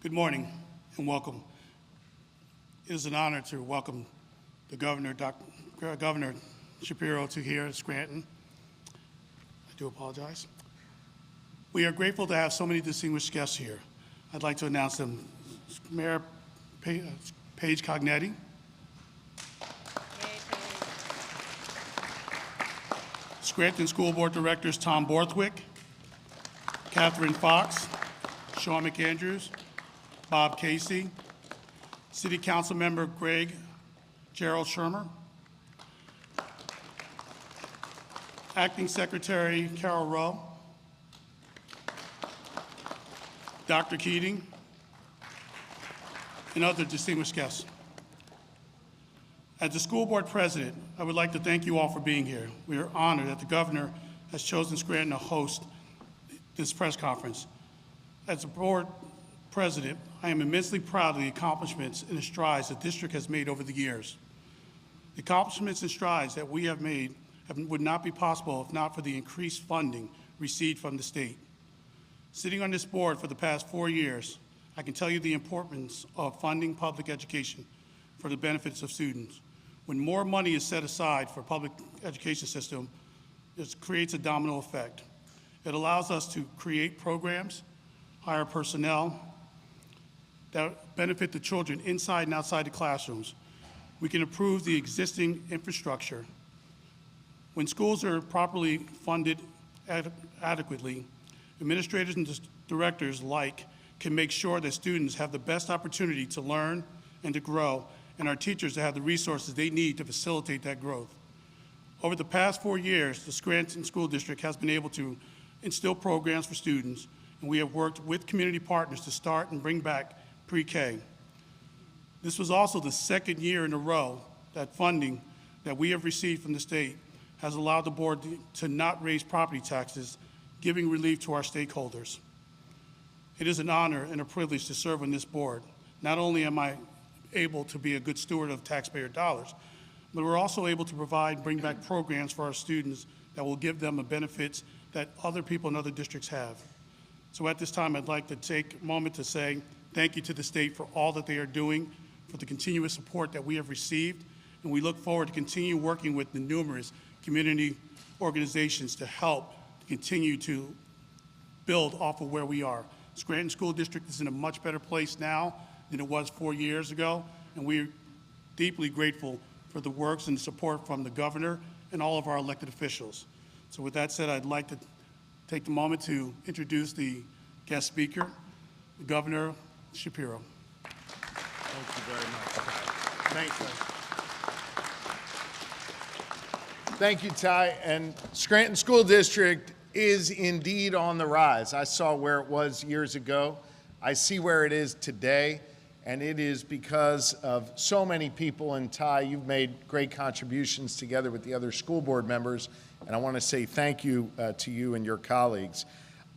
Good morning and welcome. It is an honor to welcome the Governor Shapiro to here at Scranton. I do apologize. We are grateful to have so many distinguished guests here. I'd like to announce them. Mayor Paige Cognetti. Scranton School Board Directors Tom Borthwick, Catherine Fox, Sean McAndrews, Bob Casey, City Council Member Greg Gerald Shermer, Acting Secretary Carol Rowe, Dr. Keating, and other distinguished guests. As the school board president, I would like to thank you all for being here. We are honored that the governor has chosen Scranton to host this press conference. As the board president, I am immensely proud of the accomplishments and the strides the district has made over the years. The accomplishments and strides that we have made would not be possible if not for the increased funding received from the state. Sitting on this board for the past 4 years, I can tell you the importance of funding public education for the benefits of students. When more money is set aside for public education system, it creates a domino effect. It allows us to create programs, hire personnel that benefit the children inside and outside the classrooms. We can improve the existing infrastructure. When schools are properly funded adequately, administrators and directors alike can make sure that students have the best opportunity to learn and to grow, and our teachers to have the resources they need to facilitate that growth. Over the past 4 years, the Scranton School District has been able to instill programs for students, and we have worked with community partners to start and bring back pre-K. This was also the second year in a row that funding that we have received from the state has allowed the board to not raise property taxes, giving relief to our stakeholders. It is an honor and a privilege to serve on this board. Not only am I able to be a good steward of taxpayer dollars, but we're also able to provide and bring back programs for our students that will give them the benefits that other people in other districts have. So at this time, I'd like to take a moment to say thank you to the state for all that they are doing, for the continuous support that we have received, and we look forward to continue working with the numerous community organizations to help continue to build off of where we are. Scranton School District is in a much better place now than it was 4 years ago, and we're deeply grateful for the works and the support from the governor and all of our elected officials. So with that said, I'd like to take the moment to introduce the guest speaker, Governor Shapiro. Thank you very much, Ty. Thank you. Thank you, Ty. And Scranton School District is indeed on the rise. I saw where it was years ago. I see where it is today, and it is because of so many people. And Ty, you've made great contributions together with the other school board members, and I want to say thank you to you and your colleagues.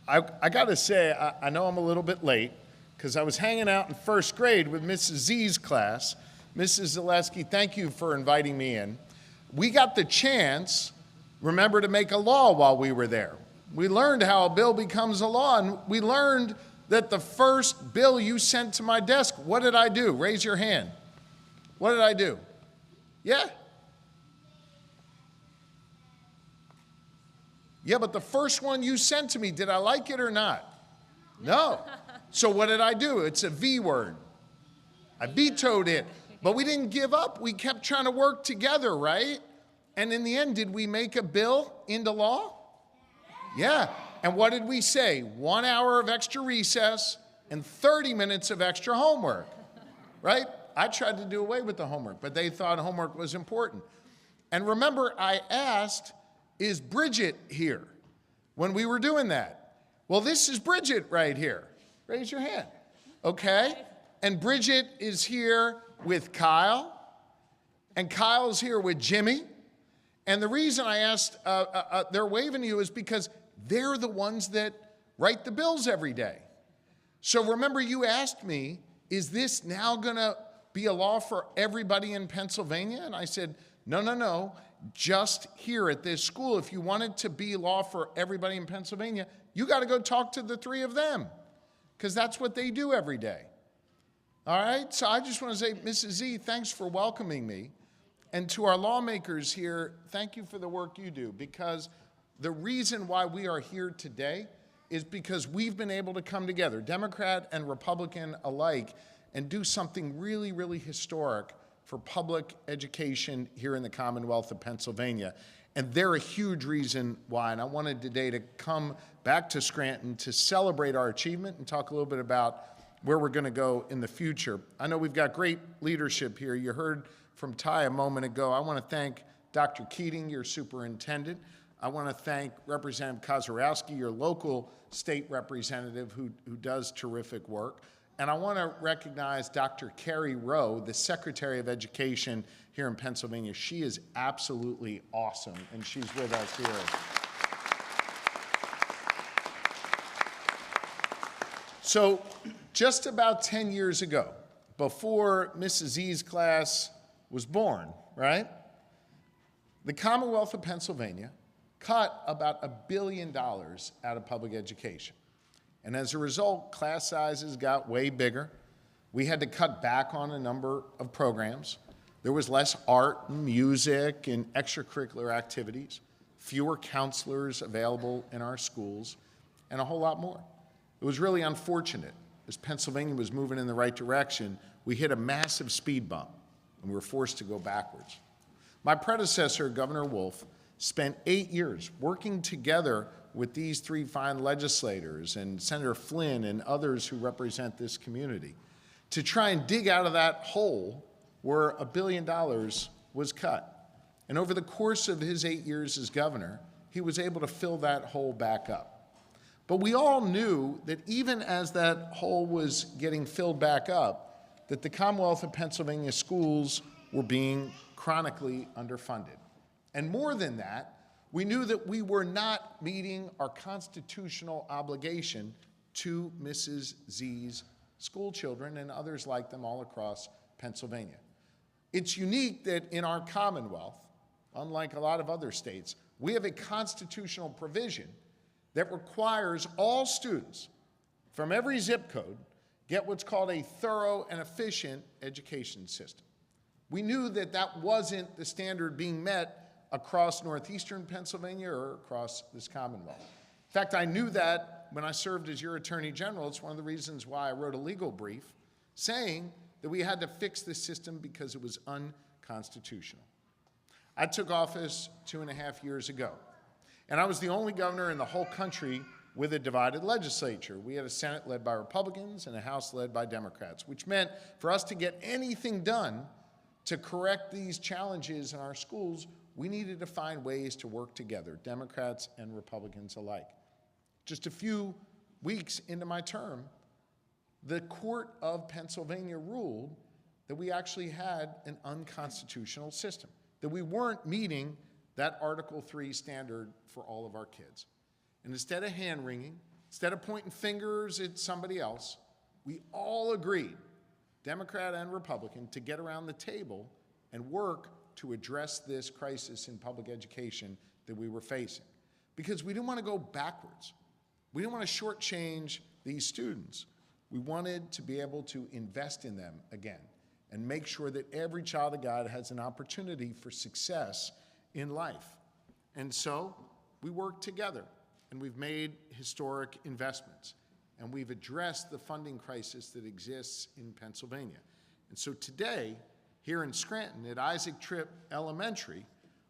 I got to say, I know I'm a little bit late, because I was hanging out in first grade with Mrs. Z's class. Mrs. Zaleski, thank you for inviting me in. We got the chance, remember, to make a law while we were there. We learned how a bill becomes a law, and we learned that the first bill you sent to my desk, what did I do? Raise your hand. What did I do? Yeah? Yeah, but the first one you sent to me, did I like it or not? No. So what did I do? It's a V word. I vetoed it. But we didn't give up. We kept trying to work together, right? And in the end, did we make a bill into law? Yeah. And what did we say? 1 hour of extra recess and 30 minutes of extra homework, right? I tried to do away with the homework, but they thought homework was important. And remember, I asked, is Bridget here when we were doing that? Well, this is Bridget right here. Raise your hand. Okay. And Bridget is here with Kyle, and Kyle's here with Jimmy. And the reason I asked, they're waving to you is because they're the ones that write the bills every day. So remember, you asked me, is this now going to be a law for everybody in Pennsylvania? And I said, no, just here at this school. If you want it to be law for everybody in Pennsylvania, you got to go talk to the three of them, because that's what they do every day. All right, so I just want to say, Mrs. Z, thanks for welcoming me. And to our lawmakers here, thank you for the work you do, because the reason why we are here today is because we've been able to come together, Democrat and Republican alike, and do something really, really historic for public education here in the Commonwealth of Pennsylvania. And they're a huge reason why. And I wanted today to come back to Scranton to celebrate our achievement and talk a little bit about where we're going to go in the future. I know we've got great leadership here. You heard from Ty a moment ago. I want to thank Dr. Keating, your superintendent. I want to thank Representative Kozarowski, your local state representative who does terrific work. And I want to recognize Dr. Carrie Rowe, the Secretary of Education here in Pennsylvania. She is absolutely awesome, and she's with us here. So just about 10 years ago, before Mrs. Z's class was born, right, the Commonwealth of Pennsylvania cut about $1 billion out of public education. And as a result, class sizes got way bigger. We had to cut back on a number of programs. There was less art and music and extracurricular activities, fewer counselors available in our schools, and a whole lot more. It was really unfortunate. As Pennsylvania was moving in the right direction, we hit a massive speed bump, and we were forced to go backwards. My predecessor, Governor Wolf, spent 8 years working together with these three fine legislators and Senator Flynn and others who represent this community to try and dig out of that hole where $1 billion was cut. And over the course of his 8 years as governor, he was able to fill that hole back up. But we all knew that even as that hole was getting filled back up, that the Commonwealth of Pennsylvania schools were being chronically underfunded. And more than that, we knew that we were not meeting our constitutional obligation to Mrs. Z's school children and others like them all across Pennsylvania. It's unique that in our Commonwealth, unlike a lot of other states, we have a constitutional provision that requires all students from every zip code get what's called a thorough and efficient education system. We knew that that wasn't the standard being met across northeastern Pennsylvania or across this Commonwealth. In fact, I knew that when I served as your Attorney General. It's one of the reasons why I wrote a legal brief saying that we had to fix this system because it was unconstitutional. I took office 2.5 years ago, and I was the only governor in the whole country with a divided legislature. We had a Senate led by Republicans and a House led by Democrats, which meant for us to get anything done to correct these challenges in our schools, we needed to find ways to work together, Democrats and Republicans alike. Just a few weeks into my term, the Court of Pennsylvania ruled that we actually had an unconstitutional system, that we weren't meeting that Article 3 standard for all of our kids. And instead of hand-wringing, instead of pointing fingers at somebody else, we all agreed, Democrat and Republican, to get around the table and work to address this crisis in public education that we were facing. Because we didn't want to go backwards. We didn't want to shortchange these students. We wanted to be able to invest in them again and make sure that every child of God has an opportunity for success in life. And so we worked together, and we've made historic investments, and we've addressed the funding crisis that exists in Pennsylvania. And so today, here in Scranton at Isaac Tripp Elementary,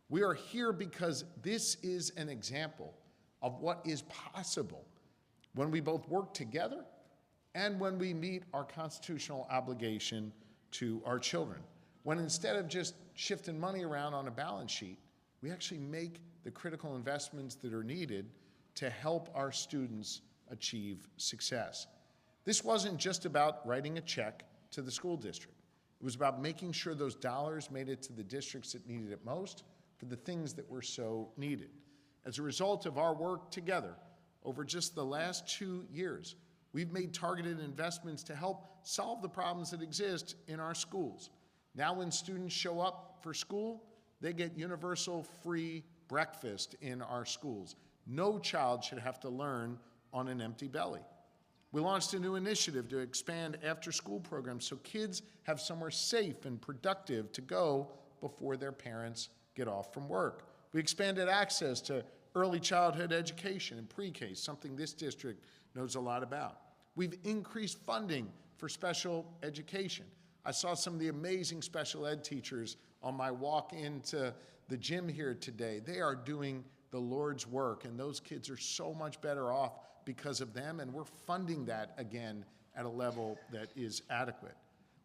we are here because this is an example of what is possible when we both work together and when we meet our constitutional obligation to our children. When instead of just shifting money around on a balance sheet, we actually make the critical investments that are needed to help our students achieve success. This wasn't just about writing a check to the school district. It was about making sure those dollars made it to the districts that needed it most for the things that were so needed. As a result of our work together over just the last 2 years, we've made targeted investments to help solve the problems that exist in our schools. Now when students show up for school, they get universal free breakfast in our schools. No child should have to learn on an empty belly. We launched a new initiative to expand after-school programs so kids have somewhere safe and productive to go before their parents get off from work. We expanded access to early childhood education and pre-K, something this district knows a lot about. We've increased funding for special education. I saw some of the amazing special ed teachers on my walk into the gym here today. They are doing the Lord's work, and those kids are so much better off because of them, and we're funding that again at a level that is adequate.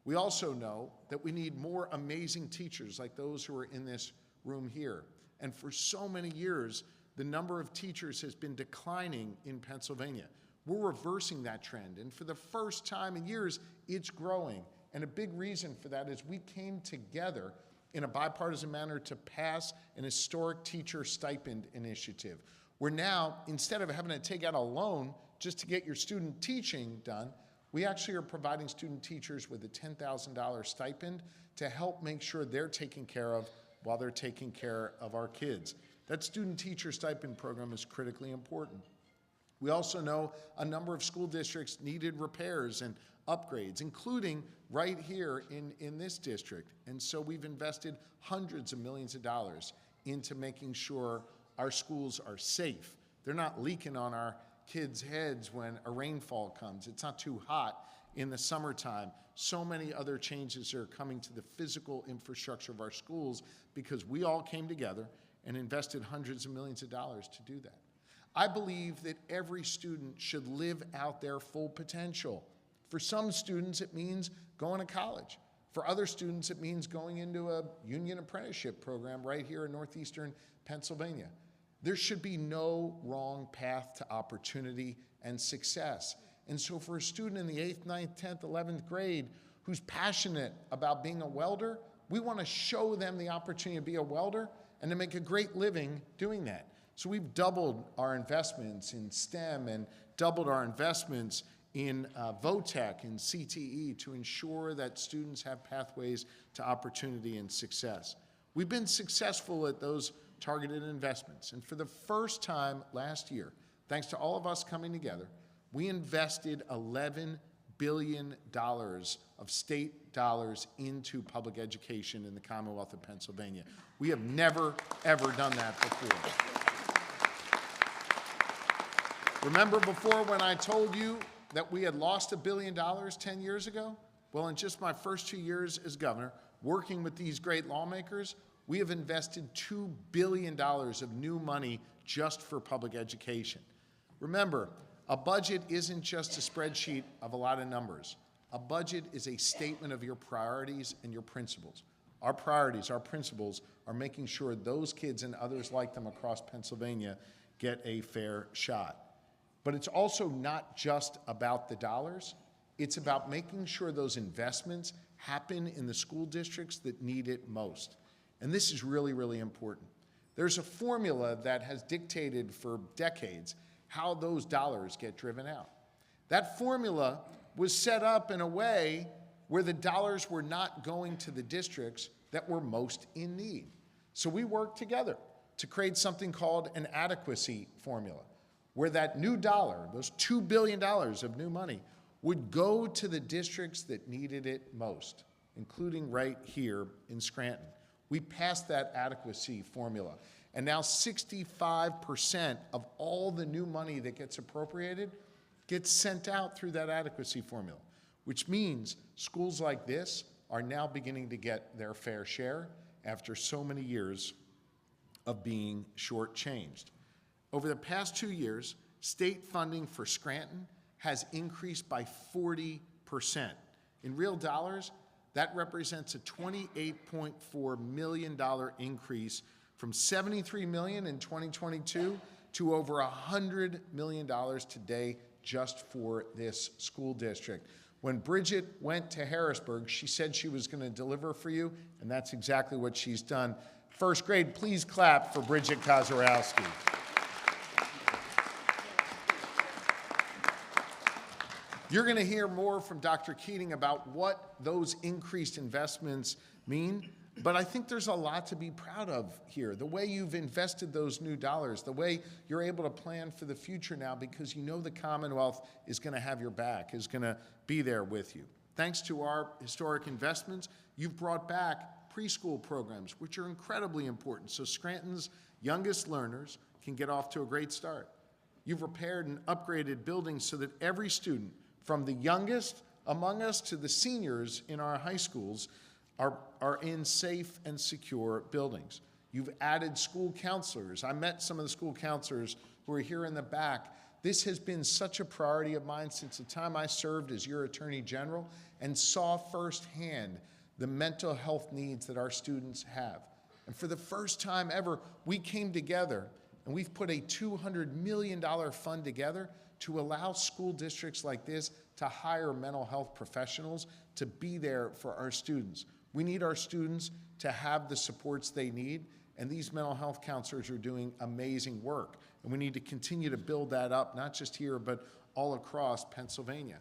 We also know that we need more amazing teachers like those who are in this room here. And for so many years, the number of teachers has been declining in Pennsylvania. We're reversing that trend, and for the first time in years, it's growing. And a big reason for that is we came together in a bipartisan manner to pass an historic teacher stipend initiative. Where now, instead of having to take out a loan just to get your student teaching done, we actually are providing student teachers with a $10,000 stipend to help make sure they're taken care of while they're taking care of our kids. That student teacher stipend program is critically important. We also know a number of school districts needed repairs and upgrades, including right here in this district. And so we've invested hundreds of millions of dollars into making sure our schools are safe. They're not leaking on our kids' heads when a rainfall comes. It's not too hot in the summertime. So many other changes are coming to the physical infrastructure of our schools because we all came together and invested hundreds of millions of dollars to do that. I believe that every student should live out their full potential. For some students, it means going to college. For other students, it means going into a union apprenticeship program right here in northeastern Pennsylvania. There should be no wrong path to opportunity and success. And so for a student in the 8th, 9th, 10th, 11th grade who's passionate about being a welder, we want to show them the opportunity to be a welder and to make a great living doing that. So we've doubled our investments in STEM and doubled our investments in VOTEC and CTE to ensure that students have pathways to opportunity and success. We've been successful at those targeted investments. And for the first time last year, thanks to all of us coming together, we invested $11 billion of state dollars into public education in the Commonwealth of Pennsylvania. We have never, ever done that before. Remember before when I told you that we had lost $1 billion 10 years ago? Well, in just my first 2 years as governor, working with these great lawmakers, we have invested $2 billion of new money just for public education. Remember, a budget isn't just a spreadsheet of a lot of numbers. A budget is a statement of your priorities and your principles. Our priorities, our principles, are making sure those kids and others like them across Pennsylvania get a fair shot. But it's also not just about the dollars. It's about making sure those investments happen in the school districts that need it most. And this is really, really important. There's a formula that has dictated for decades how those dollars get driven out. That formula was set up in a way where the dollars were not going to the districts that were most in need. So we worked together to create something called an adequacy formula, where that new dollar, those $2 billion of new money, would go to the districts that needed it most, including right here in Scranton. We passed that adequacy formula, and now 65% of all the new money that gets appropriated gets sent out through that adequacy formula, which means schools like this are now beginning to get their fair share after so many years of being shortchanged. Over the past 2 years, state funding for Scranton has increased by 40%. In real dollars, that represents a $28.4 million increase from $73 million in 2022 to over $100 million today just for this school district. When Bridget went to Harrisburg, she said she was going to deliver for you, and that's exactly what she's done. First grade, please clap for Bridget Kozorowski. You're going to hear more from Dr. Keating about what those increased investments mean. But I think there's a lot to be proud of here. The way you've invested those new dollars, the way you're able to plan for the future now because you know the Commonwealth is going to have your back, is going to be there with you. Thanks to our historic investments, you've brought back preschool programs, which are incredibly important, so Scranton's youngest learners can get off to a great start. You've repaired and upgraded buildings so that every student, from the youngest among us to the seniors in our high schools, are in safe and secure buildings. You've added school counselors. I met some of the school counselors who are here in the back. This has been such a priority of mine since the time I served as your Attorney General and saw firsthand the mental health needs that our students have. And for the first time ever, we came together and we've put a $200 million fund together to allow school districts like this to hire mental health professionals to be there for our students. We need our students to have the supports they need, and these mental health counselors are doing amazing work. And we need to continue to build that up, not just here, but all across Pennsylvania.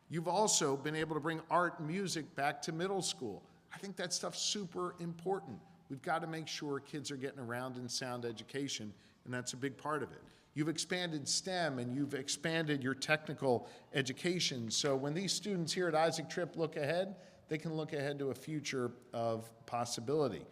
You've also been able to bring art and music back to middle school. I think that stuff's super important. We've got to make sure kids are getting around in sound education, and that's a big part of it. You've expanded STEM and you've expanded your technical education. So when these students here at Isaac Tripp look ahead, they can look ahead to a future of possibility.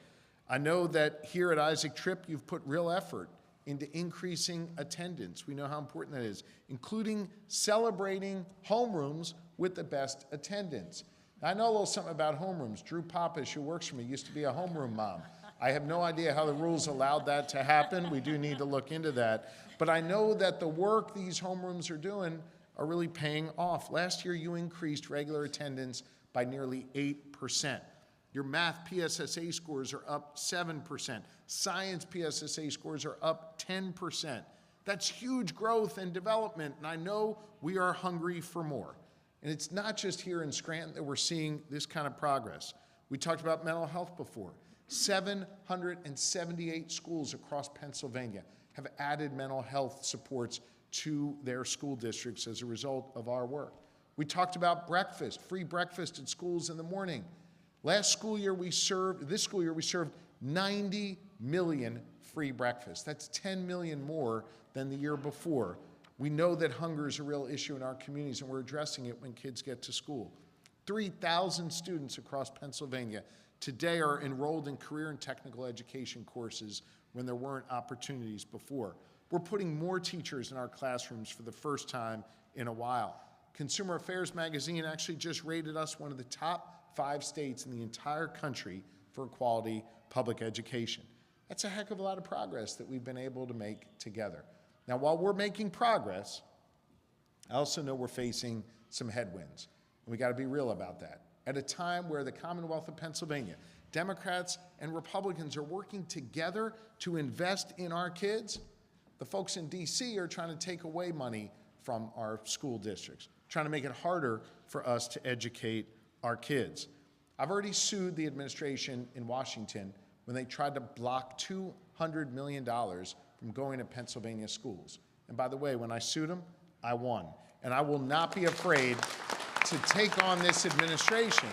I know that here at Isaac Tripp, you've put real effort into increasing attendance. We know how important that is, including celebrating homerooms with the best attendance. I know a little something about homerooms. Drew Pappas, who works for me, used to be a homeroom mom. I have no idea how the rules allowed that to happen. We do need to look into that. But I know that the work these homerooms are doing are really paying off. Last year, you increased regular attendance by nearly 8%. Your math PSSA scores are up 7%. Science PSSA scores are up 10%. That's huge growth and development, and I know we are hungry for more. And it's not just here in Scranton that we're seeing this kind of progress. We talked about mental health before. 778 schools across Pennsylvania have added mental health supports to their school districts as a result of our work. We talked about breakfast, free breakfast at schools in the morning. This school year we served 90 million free breakfasts. That's 10 million more than the year before. We know that hunger is a real issue in our communities, and we're addressing it when kids get to school. 3,000 students across Pennsylvania today are enrolled in career and technical education courses when there weren't opportunities before. We're putting more teachers in our classrooms for the first time in a while. Consumer Affairs magazine actually just rated us one of the top 5 states in the entire country for quality public education. That's a heck of a lot of progress that we've been able to make together. Now, while we're making progress, I also know we're facing some headwinds, and we got to be real about that. At a time where the Commonwealth of Pennsylvania, Democrats and Republicans are working together to invest in our kids, the folks in D.C. are trying to take away money from our school districts, trying to make it harder for us to educate our kids. I've already sued the administration in Washington when they tried to block $200 million from going to Pennsylvania schools. And by the way, when I sued them, I won. And I will not be afraid to take on this administration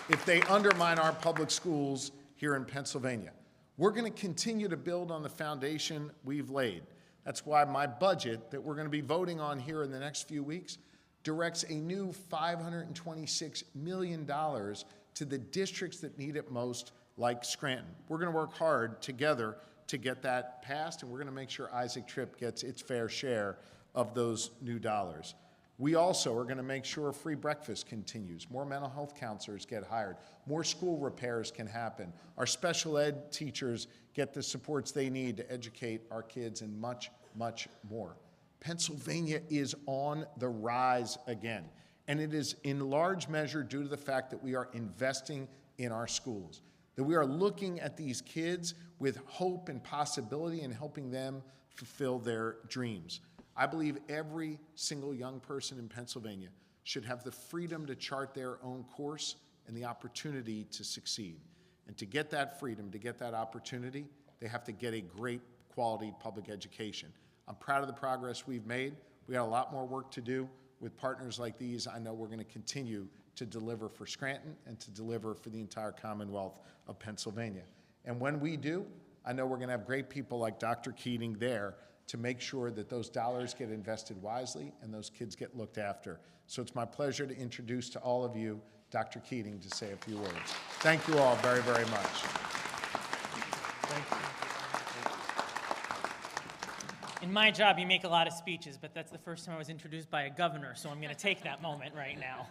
if they undermine our public schools here in Pennsylvania. We're going to continue to build on the foundation we've laid. That's why my budget that we're going to be voting on here in the next few weeks directs a new $526 million to the districts that need it most, like Scranton. We're going to work hard together to get that passed, and we're going to make sure Isaac Tripp gets its fair share of those new dollars. We also are going to make sure free breakfast continues. More mental health counselors get hired. More school repairs can happen. Our special ed teachers get the supports they need to educate our kids, and much, much more. Pennsylvania is on the rise again, and it is in large measure due to the fact that we are investing in our schools, that we are looking at these kids with hope and possibility and helping them fulfill their dreams. I believe every single young person in Pennsylvania should have the freedom to chart their own course and the opportunity to succeed. And to get that freedom, to get that opportunity, they have to get a great quality public education. I'm proud of the progress we've made. We got a lot more work to do, with partners like these, I know we're going to continue to deliver for Scranton and to deliver for the entire Commonwealth of Pennsylvania. And when we do, I know we're going to have great people like Dr. Keating there to make sure that those dollars get invested wisely and those kids get looked after. So it's my pleasure to introduce to all of you Dr. Keating to say a few words. Thank you all very, very much. Thank you. In my job, you make a lot of speeches, but that's the first time I was introduced by a governor, so I'm going to take that moment right now.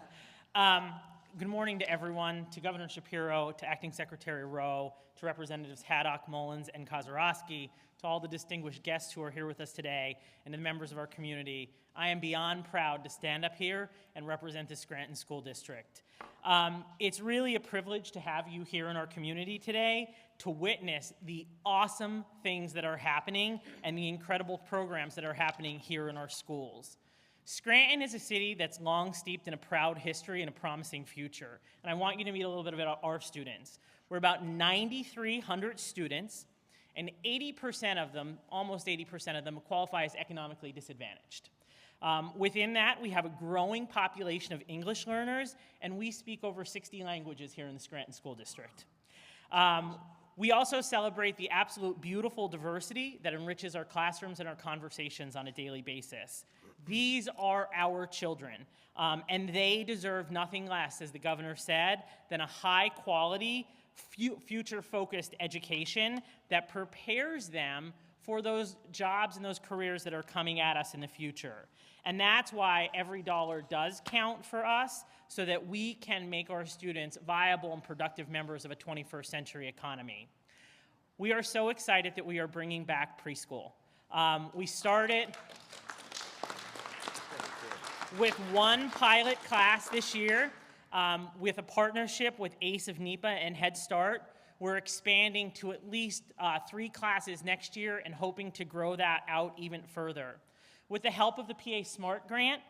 Good morning to everyone, to Governor Shapiro, to Acting Secretary Rowe, to Representatives Haddock, Mullins, and Kozorowski, to all the distinguished guests who are here with us today, and to the members of our community. I am beyond proud to stand up here and represent the Scranton School District. It's really a privilege to have you here in our community today to witness the awesome things that are happening and the incredible programs that are happening here in our schools. Scranton is a city that's long steeped in a proud history and a promising future. And I want you to meet a little bit about our students. We're about 9,300 students, and 80% of them, almost 80% of them, qualify as economically disadvantaged. Within that, we have a growing population of English learners, and we speak over 60 languages here in the Scranton School District. We also celebrate the absolute beautiful diversity that enriches our classrooms and our conversations on a daily basis. These are our children, and they deserve nothing less, as the governor said, than a high-quality, future-focused education that prepares them for those jobs and those careers that are coming at us in the future. And that's why every dollar does count for us, so that we can make our students viable and productive members of a 21st century economy. We are so excited that we are bringing back preschool. We started with one pilot class this year with a partnership with ACE of NEPA and Head Start. We're expanding to at least 3 classes next year and hoping to grow that out even further. With the help of the PA SMART grant,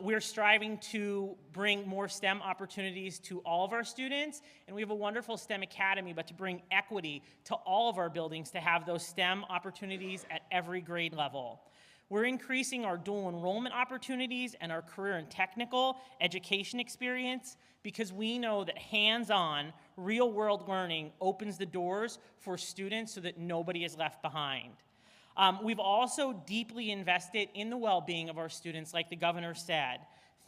we're striving to bring more STEM opportunities to all of our students, and we have a wonderful STEM academy, but to bring equity to all of our buildings to have those STEM opportunities at every grade level. We're increasing our dual enrollment opportunities and our career and technical education experience because we know that hands-on, real-world learning opens the doors for students so that nobody is left behind. We've also deeply invested in the well-being of our students, like the governor said.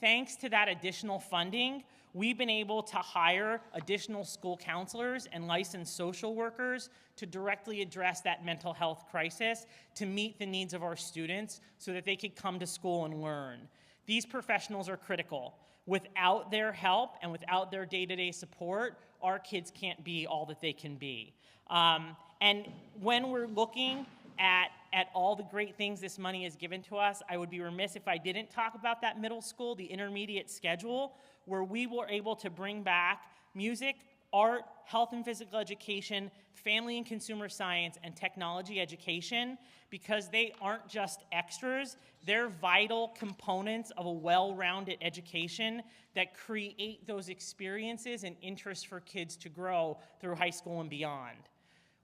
Thanks to that additional funding, we've been able to hire additional school counselors and licensed social workers to directly address that mental health crisis to meet the needs of our students so that they could come to school and learn. These professionals are critical. Without their help and without their day-to-day support, our kids can't be all that they can be. And when we're looking at all the great things this money has given to us, I would be remiss if I didn't talk about that middle school, the intermediate schedule, where we were able to bring back music, art, health and physical education, family and consumer science, and technology education, because they aren't just extras, they're vital components of a well-rounded education that create those experiences and interests for kids to grow through high school and beyond.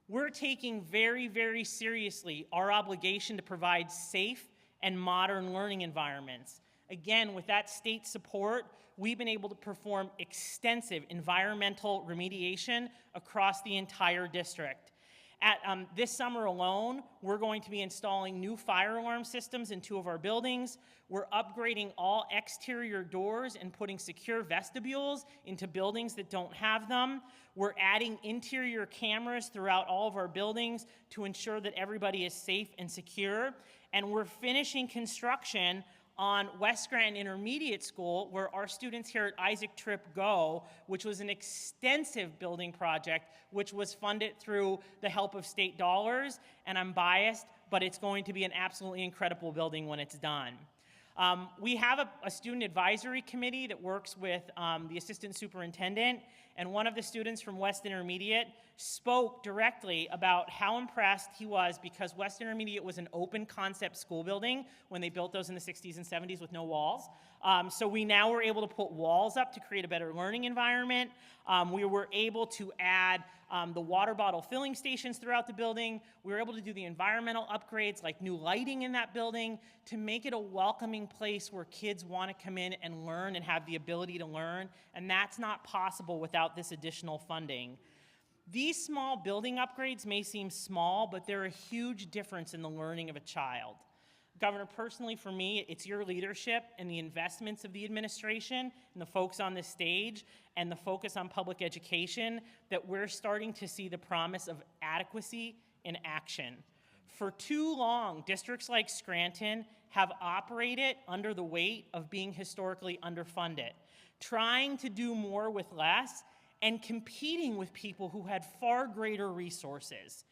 We're taking very, very seriously our obligation to provide safe and modern learning environments. Again, with that state support, we've been able to perform extensive environmental remediation across the entire district. This summer alone, we're going to be installing new fire alarm systems in 2 of our buildings. We're upgrading all exterior doors and putting secure vestibules into buildings that don't have them. We're adding interior cameras throughout all of our buildings to ensure that everybody is safe and secure. And we're finishing construction on West Scranton Intermediate School, where our students here at Isaac Tripp go, which was an extensive building project, which was funded through the help of state dollars. And I'm biased, but it's going to be an absolutely incredible building when it's done. We have a student advisory committee that works with the assistant superintendent, and one of the students from West Intermediate spoke directly about how impressed he was because West Intermediate was an open concept school building when they built those in the 60s and 70s with no walls. So we now were able to put walls up to create a better learning environment. We were able to add the water bottle filling stations throughout the building. We were able to do the environmental upgrades like new lighting in that building to make it a welcoming welcoming place where kids want to come in and learn and have the ability to learn, and that's not possible without this additional funding. These small building upgrades may seem small, but they're a huge difference in the learning of a child. Governor, personally for me, it's your leadership and the investments of the administration and the folks on this stage and the focus on public education that we're starting to see the promise of adequacy in action. For too long, districts like Scranton have operated under the weight of being historically underfunded, trying to do more with less and competing with people who had far greater resources.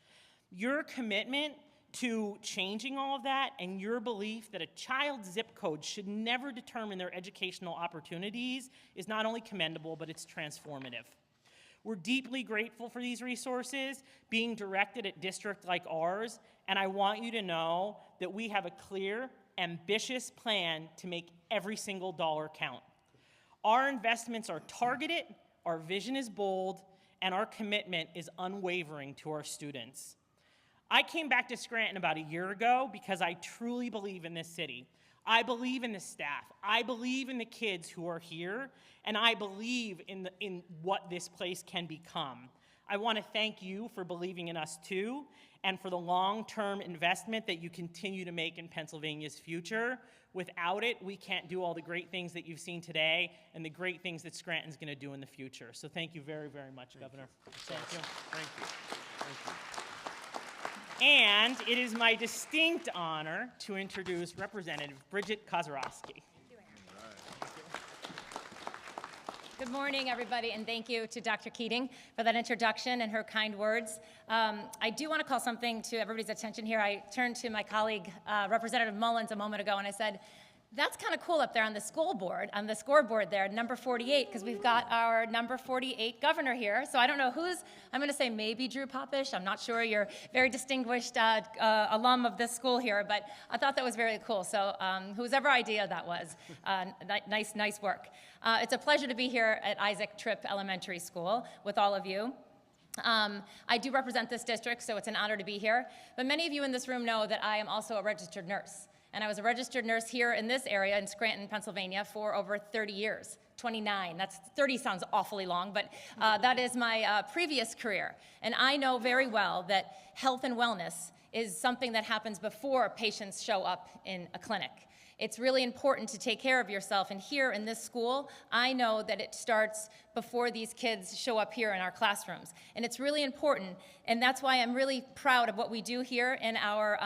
Your commitment to changing all of that and your belief that a child's zip code should never determine their educational opportunities is not only commendable, but it's transformative. We're deeply grateful for these resources being directed at districts like ours, and I want you to know that we have a clear, ambitious plan to make every single dollar count. Our investments are targeted, our vision is bold, and our commitment is unwavering to our students. I came back to Scranton about a year ago because I truly believe in this city. I believe in the staff. I believe in the kids who are here, and I believe in what this place can become. I want to thank you for believing in us too, and for the long-term investment that you continue to make in Pennsylvania's future. Without it, we can't do all the great things that you've seen today and the great things that Scranton's going to do in the future. So thank you very, very much, Governor. Thank you. Thank you. Thank you. And it is my distinct honor to introduce Representative Bridget Kozarowski. Good morning, everybody, and thank you to Dr. Keating for that introduction and her kind words. I do want to call something to everybody's attention here. I turned to my colleague, Representative Mullins, a moment ago, and I said, that's kind of cool up there on the school board, on the scoreboard there, number 48, because we've got our number 48 governor here. So I don't know who's, I'm going to say maybe Drew Popish. I'm not sure. You're a very distinguished alum of this school here, but I thought that was very cool. So whosever idea that was, nice work. It's a pleasure to be here at Isaac Tripp Elementary School with all of you. I do represent this district, so it's an honor to be here. But many of you in this room know that I am also a registered nurse. And I was a registered nurse here in this area in Scranton, Pennsylvania for over 30 years, 29. That's 30 sounds awfully long, but that is my previous career. And I know very well that health and wellness is something that happens before patients show up in a clinic. It's really important to take care of yourself, and here in this school, I know that it starts before these kids show up here in our classrooms. And it's really important, and that's why I'm really proud of what we do here in our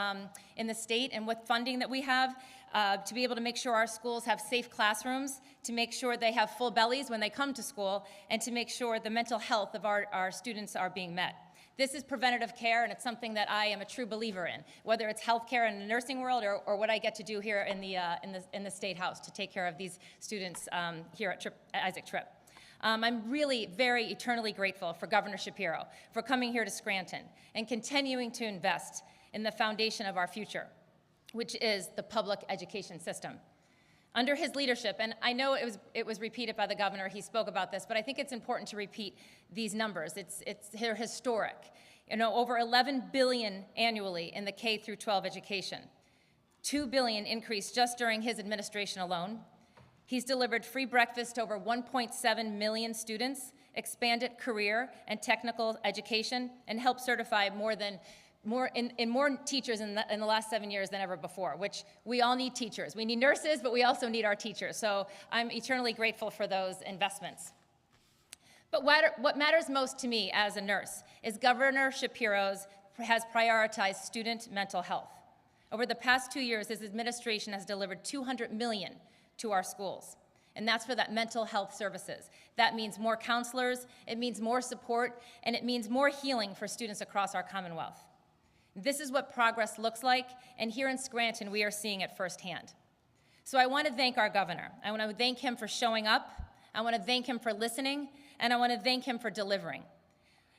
in the state and with funding that we have to be able to make sure our schools have safe classrooms, to make sure they have full bellies when they come to school, and to make sure the mental health of our students are being met. This is preventative care, and it's something that I am a true believer in, whether it's healthcare in the nursing world or what I get to do here in the State House to take care of these students here at Isaac Tripp. I'm really very eternally grateful for Governor Shapiro for coming here to Scranton and continuing to invest in the foundation of our future, which is the public education system. Under his leadership, and I know it was repeated by the governor, he spoke about this, but I think it's important to repeat these numbers. They're historic. You know, over $11 billion annually in the K-12 education. $2 billion increase just during his administration alone. He's delivered free breakfast to over 1.7 million students, expanded career and technical education, and helped certify more teachers in the last 7 years than ever before, which we all need teachers. We need nurses, but we also need our teachers. So I'm eternally grateful for those investments. But what matters most to me as a nurse is Governor Shapiro has prioritized student mental health. Over the past 2 years, his administration has delivered $200 million to our schools. And that's for that mental health services. That means more counselors, it means more support, and it means more healing for students across our Commonwealth. This is what progress looks like, and here in Scranton, we are seeing it firsthand. So I want to thank our governor. I want to thank him for showing up. I want to thank him for listening, and I want to thank him for delivering.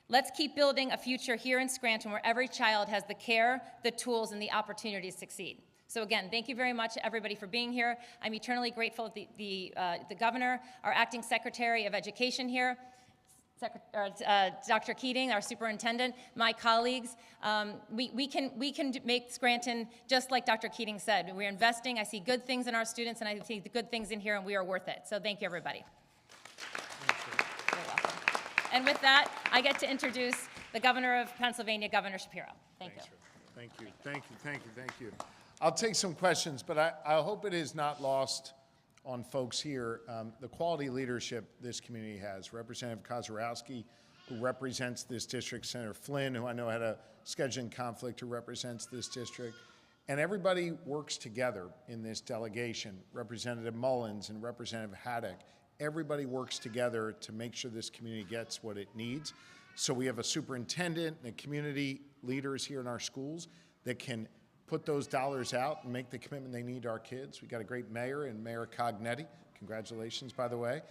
Let's keep building a future here in Scranton where every child has the care, the tools, and the opportunity to succeed. So again, thank you very much, everybody, for being here. I'm eternally grateful to the governor, our acting secretary of education here, Dr. Keating, our superintendent, my colleagues. We can make Scranton just like Dr. Keating said. We're investing. I see good things in our students, and I see the good things in here, and we are worth it. So thank you, everybody. You're welcome. And with that, I get to introduce the Governor of Pennsylvania, Governor Shapiro. Thank you. Thank you, thank you, thank you, thank you. I'll take some questions, but I hope it is not lost on folks here the quality leadership this community has. Representative Kozarowski, who represents this district, Senator Flynn, who I know had a scheduling conflict, who represents this district, and everybody works together in this delegation. Representative Mullins and Representative Haddock, everybody works together to make sure this community gets what it needs. So we have a superintendent and community leaders here in our schools that can put those dollars out and make the commitment they need to our kids. We've got a great mayor and Mayor Cognetti, congratulations, by the way,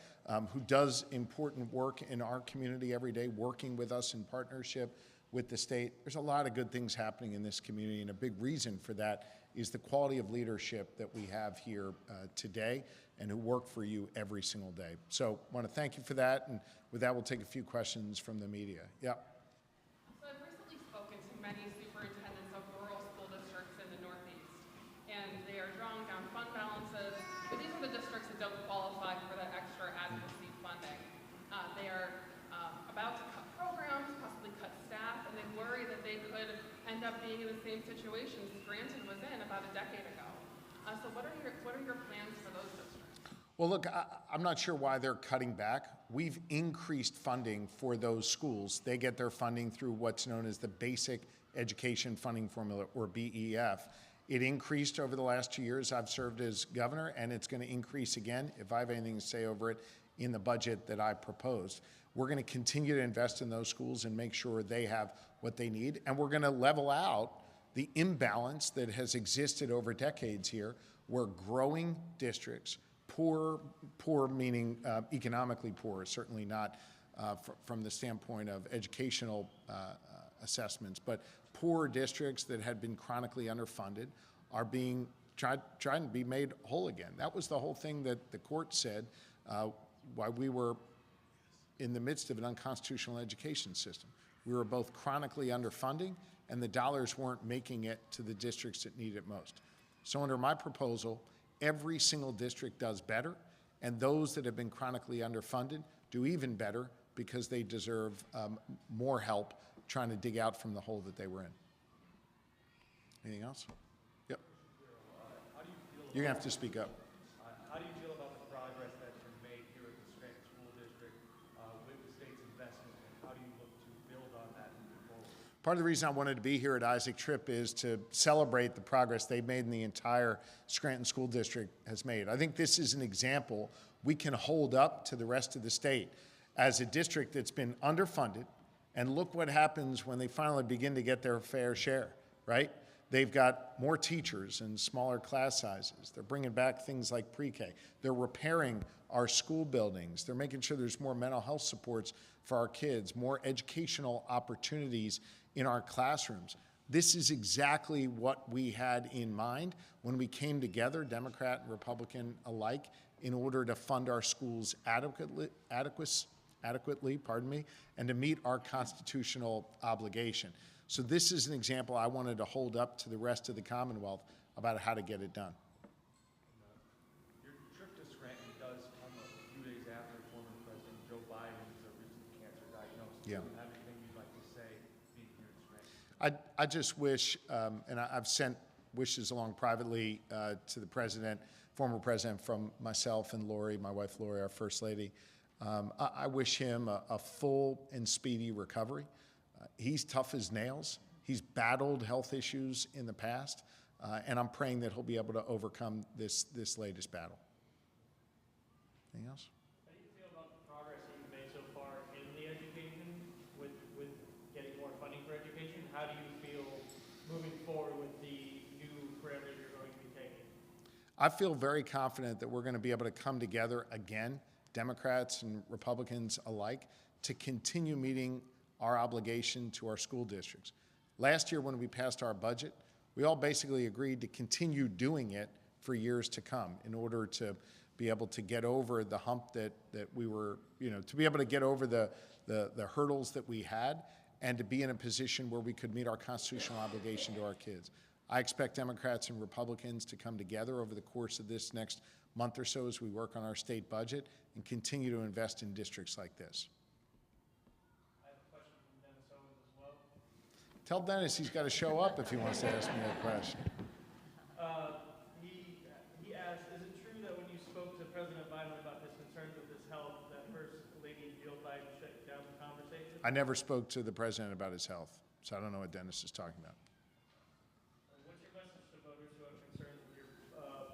who does important work in our community every day, working with us in partnership with the state. There's a lot of good things happening in this community, and a big reason for that is the quality of leadership that we have here today and who work for you every single day. So I want to thank you for that, and with that, we'll take a few questions from the media. Yeah. So I've recently spoken to many superintendents of rural school districts in the Northeast, and they are drawing down fund balances, but these are the districts that don't qualify for that extra advocacy funding. They are about to cut programs, possibly cut staff, and they worry that they could end up being in the same situation Scranton was in about a decade ago. So what are your plans for those districts? Well, look, I'm not sure why they're cutting back. We've increased funding for those schools. They get their funding through what's known as the Basic Education Funding Formula, or BEF. It increased over the last 2 years I've served as governor, and it's going to increase again, if I have anything to say over it, in the budget that I proposed. We're going to continue to invest in those schools and make sure they have what they need, and we're going to level out the imbalance that has existed over decades here, where growing districts, poor meaning economically poor, certainly not from the standpoint of educational assessments, but poor districts that had been chronically underfunded are being trying to be made whole again. That was the whole thing that the court said why we were in the midst of an unconstitutional education system. We were both chronically underfunding, and the dollars weren't making it to the districts that need it most. So under my proposal, every single district does better, and those that have been chronically underfunded do even better because they deserve more help trying to dig out from the hole that they were in. Anything else? Yep. You're gonna have to speak up. How do you feel about the progress that's been made here at the Scranton School District with the state's investment, and how do you look to build on that moving forward? Part of the reason I wanted to be here at Isaac Tripp is to celebrate the progress they've made and the entire Scranton School District has made. I think this is an example we can hold up to the rest of the state as a district that's been underfunded, and look what happens when they finally begin to get their fair share, right? They've got more teachers and smaller class sizes. They're bringing back things like pre-K. They're repairing our school buildings. They're making sure there's more mental health supports for our kids, more educational opportunities in our classrooms. This is exactly what we had in mind when we came together, Democrat and Republican alike, in order to fund our schools adequately, and to meet our constitutional obligation. So this is an example I wanted to hold up to the rest of the Commonwealth about how to get it done. Your trip to Scranton does come a few days after former President Joe Biden's recent cancer diagnosis. Yeah. Do you have anything you'd like to say being here in Scranton? I just wish, and I've sent wishes along privately to the president, former president, from myself and Lori, my wife Lori, our First Lady. I wish him a full and speedy recovery. He's tough as nails. He's battled health issues in the past, and I'm praying that he'll be able to overcome this latest battle. Anything else? How do you feel about the progress that you've made so far in the education with getting more funding for education? How do you feel moving forward with the new parameters you're going to be taking? I feel very confident that we're going to be able to come together again, Democrats and Republicans alike, to continue meeting our obligation to our school districts. Last year when we passed our budget, we all basically agreed to continue doing it for years to come in order to be able to get over the hump that we were, to be able to get over the hurdles that we had, and to be in a position where we could meet our constitutional obligation to our kids. I expect Democrats and Republicans to come together over the course of this next month or so as we work on our state budget and continue to invest in districts like this. I have a question from Dennis Owens as well. Tell Dennis he's got to show up if he wants to ask me a question. He asked, is it true that when you spoke to President Biden about his concerns with his health, that First Lady Jill Biden shut down the conversation? I never spoke to the president about his health, so I don't know what Dennis is talking about. What's your message to voters who have concerns with your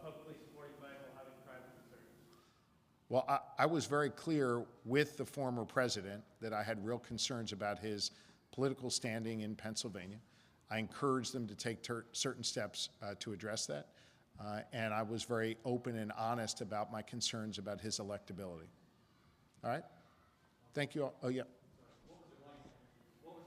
publicly supporting Biden while having private concerns? Well, I was very clear with the former president that I had real concerns about his political standing in Pennsylvania. I encouraged them to take certain steps to address that, and I was very open and honest about my concerns about his electability. All right? Thank you all. Oh, yeah. What was it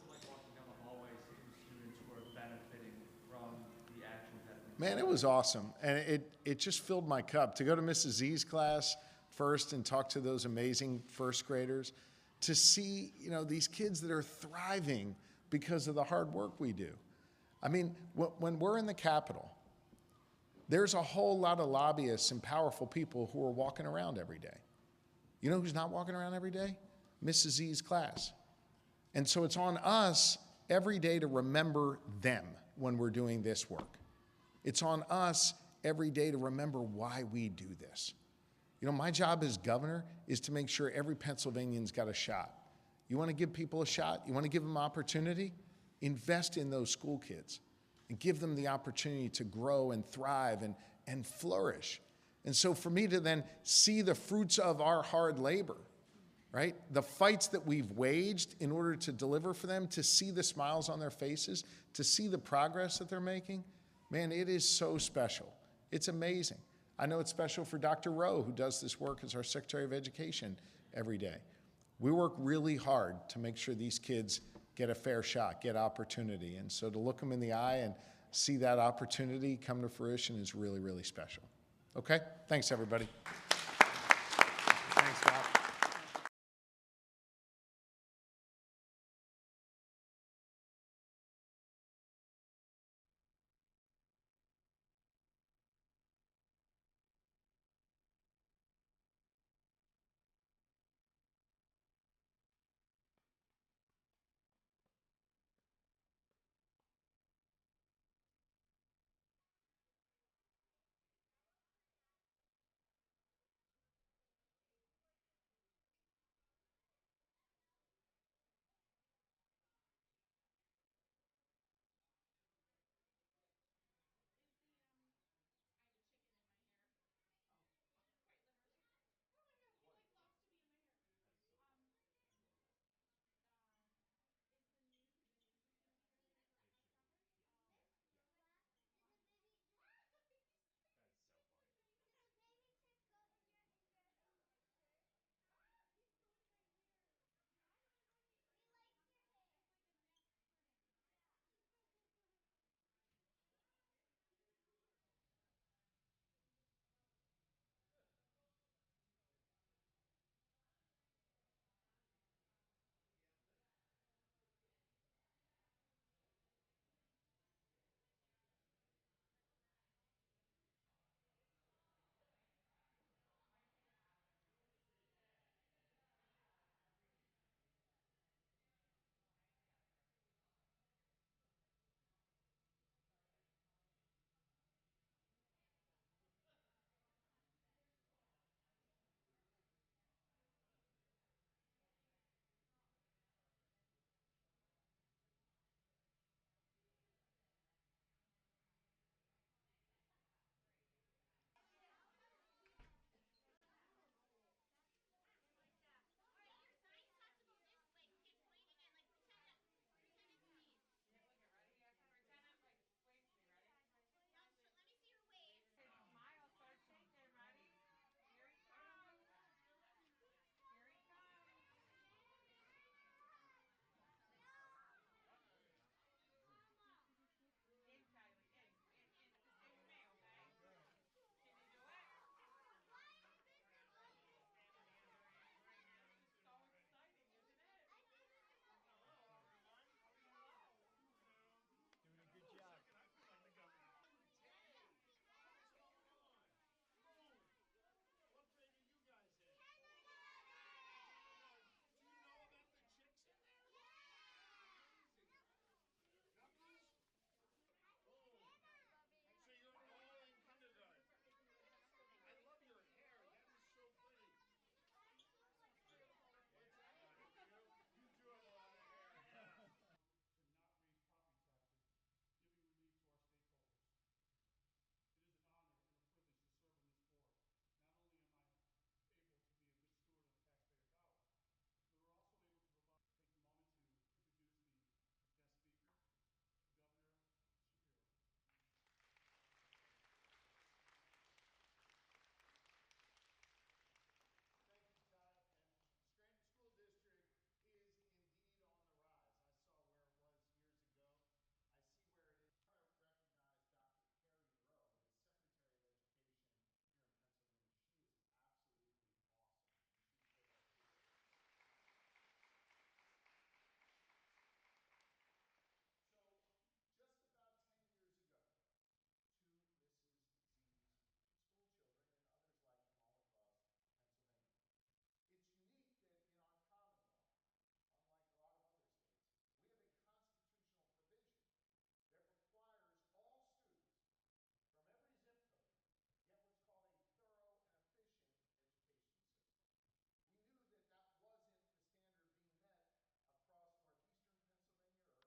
like walking down the hallway seeing students who are benefiting from the actions that have been Man, it was awesome, and it just filled my cup. To go to Mrs. Z's class first and talk to those amazing first graders, to see, these kids that are thriving because of the hard work we do. I mean, when we're in the Capitol, there's a whole lot of lobbyists and powerful people who are walking around every day. You know who's not walking around every day? Mrs. Z's class. And so it's on us every day to remember them when we're doing this work. It's on us every day to remember why we do this. My job as governor is to make sure every Pennsylvanian's got a shot. You want to give people a shot? You want to give them opportunity? Invest in those school kids and give them the opportunity to grow and thrive and flourish. And so for me to then see the fruits of our hard labor, right? The fights that we've waged in order to deliver for them, to see the smiles on their faces, to see the progress that they're making, man, it is so special. It's amazing. I know it's special for Dr. Rowe, who does this work as our Secretary of Education every day. We work really hard to make sure these kids get a fair shot, get opportunity. And so to look them in the eye and see that opportunity come to fruition is really, really special. Okay? Thanks, everybody.